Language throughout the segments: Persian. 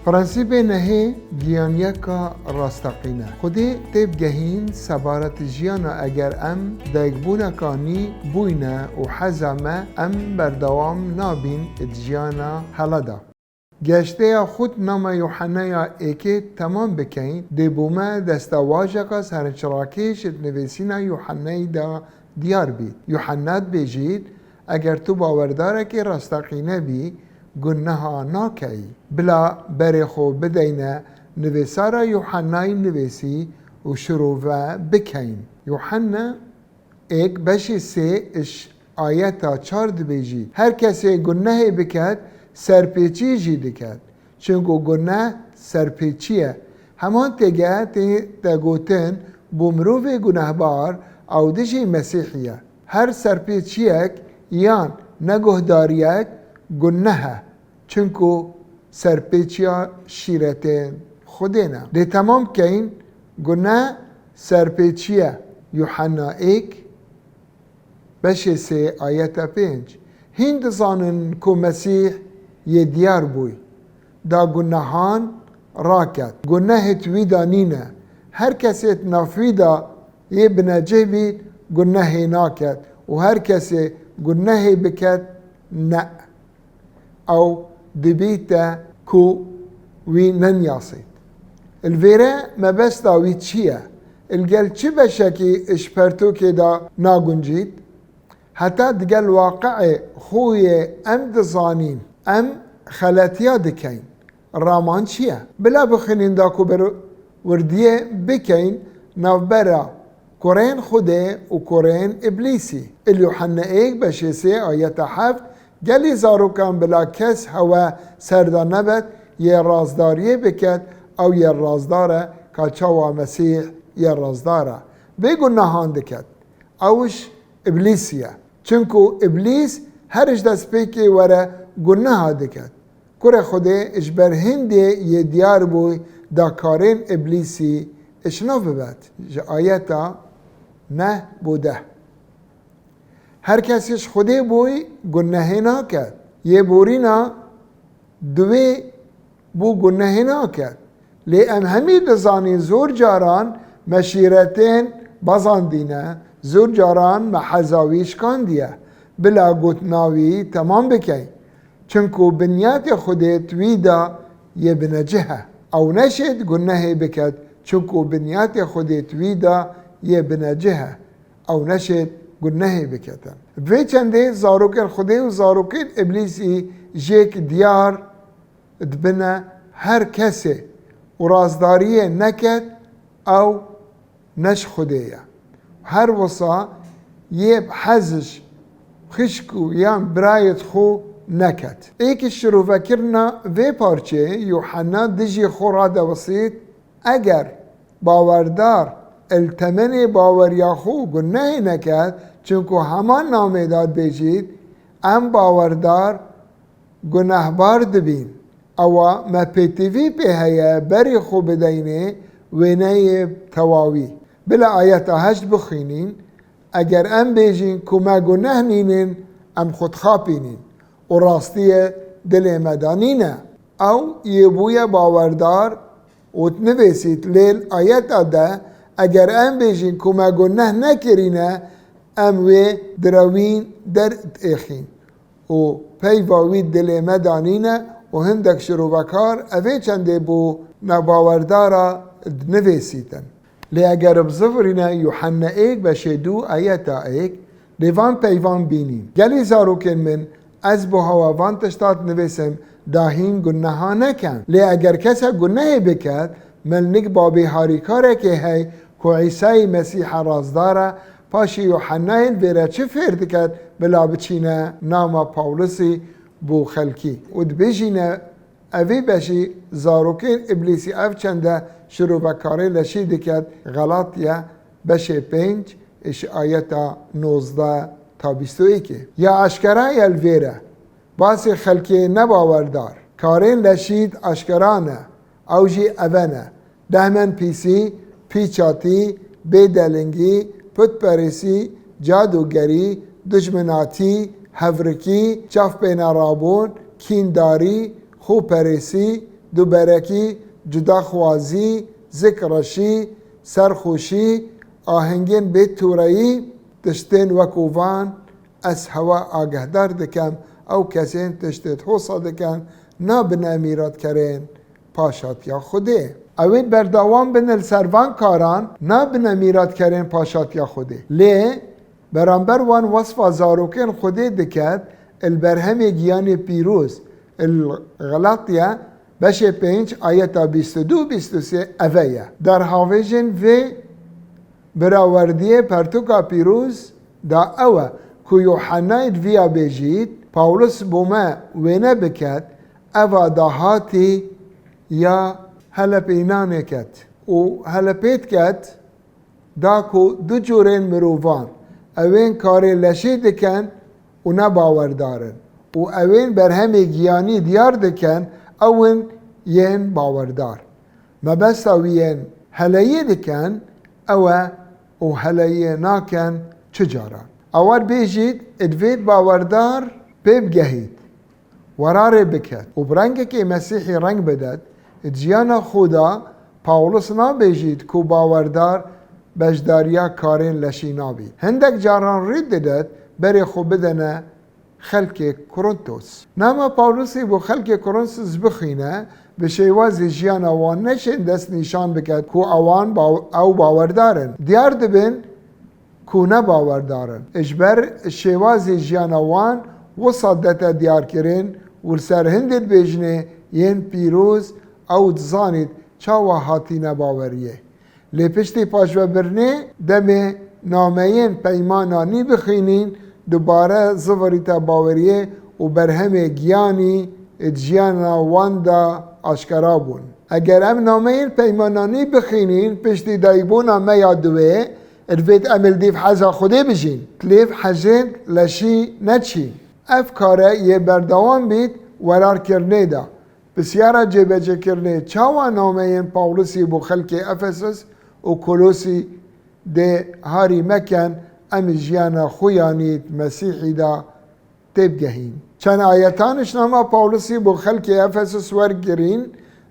فرانسیب نهی گیانیه که راستقینه خودی تیب گهین سبارت جیانا اگر ام دایگبونا کانی بوینه و حزمه ام بردوام نابین جیانا حلدا. گشته خود نام یوحنا ایکی تمام بکین دیبومه دستواجه که سرچراکیش نویسینا یوحنای دا دیار بید. یوحنات بجید اگر تو باورداره که راستقینه بی گناه ناکی بلا برخو بدینه نویسارا یوحنای نویسی و شروع بکین. یوحنا ایک بشی سه اش آیتا 4 بجید هر کسی گناه بکد سرپیچی جیده کرد چونکو گناه سرپیچیه همان تگه تگوتن بومروف گناهبار او دشی مسیحیه هر سرپیچیک یان نگهداریک گناه چونکو سرپیچیا شیرتین خودینا ده تمام کین گناه سرپیچیه یوحنا ایک بشه سه آیت 5 هند زانن کو مسیح یه دیار بوی دا گناهان راکت گناه تویدا نینه هر کسی نافیدا یه بنجه بید گناه ناکت و هر کسی گناه بکت نه او دبیتا کو وی ننیاسید الویره مبستا وی چیه الگل چی بشکی اشپرتو که دا ناگنجید حتی دقل واقع خوی ام دزانین ام خلاتیا دکین رامان چیه بلا بخینین دا کو برو وردیه بکین نوبرا کورین خوده و کورین ابلیسی الیوحنا ایک بشه سه آیت 7 گلی زاروکان بلا کس هوا سردا نبت یه رازداریه بکد او یه رازداره که چاوا مسیح یه رازداره بگو نهان دکد اوش ابلیسیه چونکو ابلیس هرش دست پیکی وره گناه دکد کره خوده اش بر هنده یه دیار بوی دا کارین ابلیسی اشنو ببد آیتا نه بوده هر کسیش خوده بوی گناه ناکد یه بورینا دوی بو گناه ناکد لی ام همی دزانی زور جاران مشیرتین بازاندینه زور جاران محزاویش کاندیه بلا گوتناوی تمام بکی چونکو بنیات خودت ویدا یه بنجهه او نشد گناه بکد چونکو بنیات خودت ویدا یه بنجهه او نشد گناه بکتن وی چنده زاروکر خوده و زاروکر ابلیسی جیک دیار دبنه هر کسی و رازداریه نکد او نش خوده هر وصا یه حزش خشکو یا برایت خو نکد ایک شروع کرنا وی پارچه یوحنا دجی خوراد وسیط اگر باوردار التمن باوریا خو گناه نکد چونکو همان نامه داد بجید ام باوردار گناهبار دبین او ما پیتیوی پی هیا بری خو بدینه وینه تواوی بلا آیت 8 بخینین اگر ام بیجین که ما گناه نینین ام خود خاپینین و راستی دل مدانینه او یه بوی باوردار و تنویسید لیل آیت ده اگر ام بیجین که ما گناه نکرینه ام وی دروین در ایخین و پیواوی دل مدانینه و هندک شروع بکار اوه چنده بو نباوردارا نویسیدن لی اگر بزفرینه یوحنا ایک بشه 2 آیتا ایک لیوان پیوان بینیم گلی زاروکن من از بو هوا وان تشتات نویسم داهین گناه نکن لی اگر کسی گناه بکد ملنک بابی هاریکاره که هی که عیسی مسیح رازداره پاشی یوحنا این ویره چه فرد کد بلا بچینه نام پاولوسی بو خلکی و دبیجینه اوی بشی زاروکین ابلیسی اف چنده شروع بکاره لشی دکد غلطیه بشه 5 اش آیتا 19 تا 21 یا اشکره الویره باسی خلکی نباوردار کارین لشید اشکرانه اوجی اونه دهمن پیسی پیچاتی بیدلنگی پتپرسی جادوگری دشمناتی هفرکی چف بین رابون کینداری خوپرسی دوبرکی، جدا خوازی، ذکرشی، سرخوشی، آهنگین بیت تورایی، تشتین وکوان از هوا آگهدار دکم او کسین تشتید حوصا دکن نابن امیرات کرین پاشات یا خوده. اوید بردوام بن السروان کاران نابن امیرات کرین پاشات یا خوده. لی برانبر وان وصف زاروکن خوده دکت البرهم گیان پیروز الغلاطیه بشه 5 آیت 22-23 اویه در حاویجن و براوردیه پرتوکا پیروز دا اوه که یوحناید ویا بجید پاولوس بوما وینه بکد اوه دا هاتی یا هلپینانه کد و هلپیت کد دا که دو جورین مروفان اوین کاری لشی دکن و نباوردارن و اوین برهمی گیانی دیار دکن اوین ین باوردار مبستا وین هلایی دکن اوه و هلایی ناکن چجاران اوار بیجید ادوید باوردار پیب گهید وراره بکد و برنگه که مسیحی رنگ بدد جیان خدا پاولوس نا بیجید که باوردار بجداریا کارین لشی نابی هندک جاران رید ددد بری خوب بدنه خلق کرونتوس نما پاولوسی بو خلق کرونتوس بخینه به شیواز جیان اوان نشین دست نشان بکد که اوان او باوردارن دیار دبن که نباوردارن اجبر شیواز جیان اوان وصدت دیار کرن و سر هندت بجنه ین پیروز او دزانید چاوا هاتی نباوریه لپشتی پاشو برنه دم نامین پیمانانی بخینین دوباره زوریتا باوریه و برهم گیانی جیانا واندا آشکارا بون اگر ام نامین پیمانانی بخینین پشتی دایبونا میادوه الوید عمل دیف حزا خوده بجین تلیف حزین لشی نچی افکاره یه بردوان بید ورار کرنه دا بسیارا جبجه کرنه چاوا نامین پاولوسی بو خلق افسس و کلوسی ده هاری مکن ام جیانا خویانیت مسیحی دا تبگهین چند آیتانش ناما پاولوسی بو خلق افسس ورگرین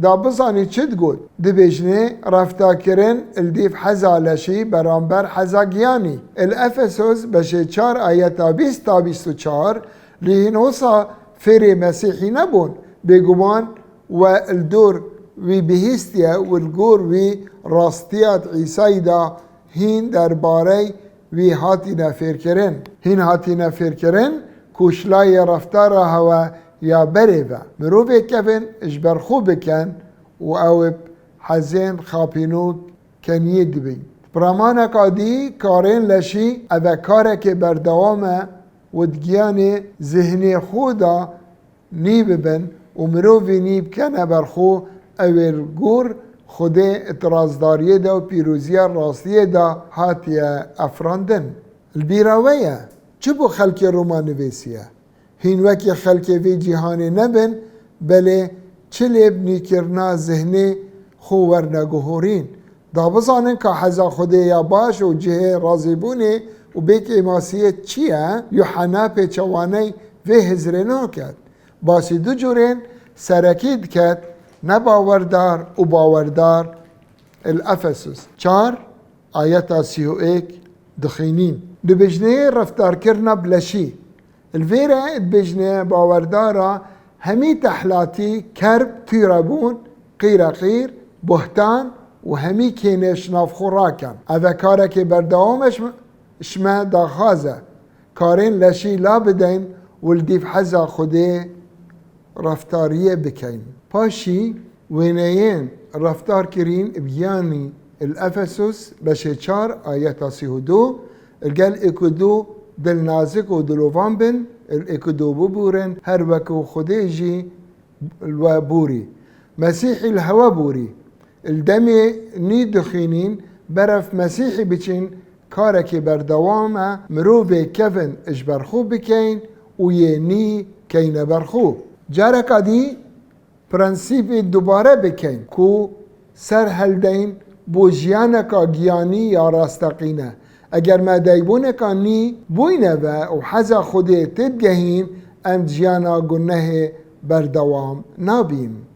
دا بزانی چید گود دی بجنه رفتا کرن الدیف حزا لشی برانبر حزا گیانی الافسوس بشه 4 آیتا 20-24 لیهن حسا فری مسیحی نبون بگوان و الدور وی بهیستیا و الگور وی راستیات عیسی دا هین درباره وی هاتی نفیر کرن هین هاتی نفیر کرن کوشلای رفتار هوا یا بریوه مروفه کفن اجبر خوب بکن و او حزین خاپینو کنیه دبین برامان قادی کارین لشی او کاره که بردوامه و دگیان ذهنی خودا نیب بن و مروفه نیب کنه برخو اول گور خود اعتراضداریه دا و پیروزی راستیه دا هاتیه افراندن البیراویه چه بو خلق روما نویسیه هین وکی خلق وی جهانی نبن بله چه لبنی کرنا ذهنی خو ورنگوهورین دا بزانن که حزا خوده یا باش و جه رازیبونه و بیک اماسیه چیه یوحنا پیچوانه وی هزرنو کد باسی دو جورین سرکید کد نباوردار و باوردار الافسوس 4 آیت 31 دخینین دو بجنه رفتار کرنا بلشی الفيرة بجنة باوردارا همي تحلاتي كرب تيرابون قير بهتان وهمي كينش نافخو راكن اذا كارك بردوامش شما داخازة كارين لشي لا بدين والديف حزا خده رفتارية بكين باشي وينيين رفتار كرين بياني الافسوس بشي 4 آيات 32 القال اكدو دل نازک و دلوان بن الاکدو ببورن هر وکو خدیجی الوابوري مسيحي الهوا بوري الدمي ني دخينين برف مسيحي بچين كاركي بردوامه مروفي كفن اجبرخو بكين ويني كين برخو جاركا دي پرنسيبي دوباره بكين كو سر هلدين بو جيانكا گياني يا راستقينه اگر ما دایبونه کانی بوینه و حزا خوده تدگهین ام جیانا گنه بردوام نابیم